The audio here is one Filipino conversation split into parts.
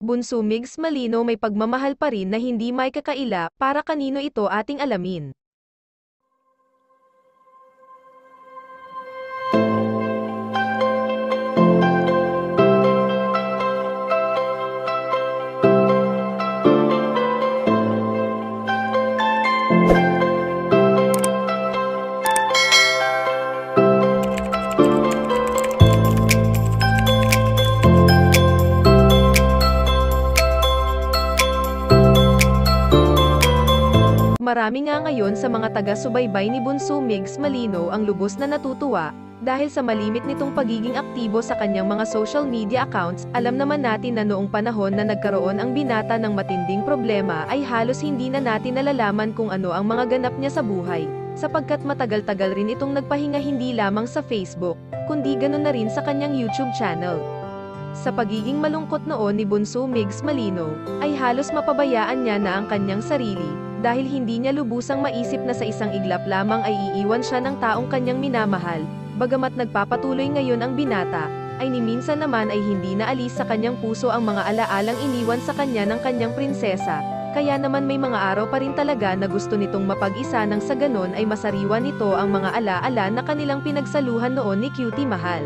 Bunso Migs Malino may pagmamahal pa rin na hindi may kakaila, para kanino ito ating alamin. Marami nga ngayon sa mga taga-subaybay ni Bunso Migs Malino ang lubos na natutuwa, dahil sa malimit nitong pagiging aktibo sa kanyang mga social media accounts. Alam naman natin na noong panahon na nagkaroon ang binata ng matinding problema ay halos hindi na natin nalalaman kung ano ang mga ganap niya sa buhay, sapagkat matagal-tagal rin itong nagpahinga hindi lamang sa Facebook, kundi ganun na rin sa kanyang YouTube channel. Sa pagiging malungkot noon ni Bunso Migs Malino, ay halos mapabayaan niya na ang kanyang sarili, dahil hindi niya lubusang maisip na sa isang iglap lamang ay iiwan siya ng taong kanyang minamahal. Bagamat nagpapatuloy ngayon ang binata, ay ni minsan naman ay hindi naalis sa kanyang puso ang mga alaalang iniwan sa kanya ng kanyang prinsesa. Kaya naman may mga araw pa rin talaga na gusto nitong mapag-isa nang sa ganon ay masariwan nito ang mga alaala na kanilang pinagsaluhan noon ni Cutie Mahal.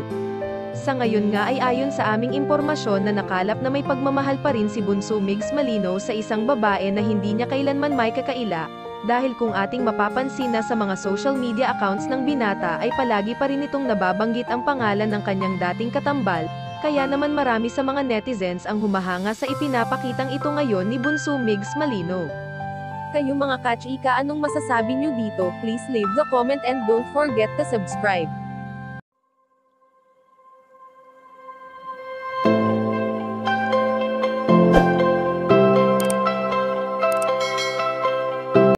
Sa ngayon nga ay ayon sa aming impormasyon na nakalap na may pagmamahal pa rin si Bunso Migs Malino sa isang babae na hindi niya kailanman may kakaila, dahil kung ating mapapansin na sa mga social media accounts ng binata ay palagi pa rin itong nababanggit ang pangalan ng kanyang dating katambal, kaya naman marami sa mga netizens ang humahanga sa ipinapakitang ito ngayon ni Bunso Migs Malino. Kayong mga kachika, anong masasabi nyo dito? Please leave the comment and don't forget to subscribe.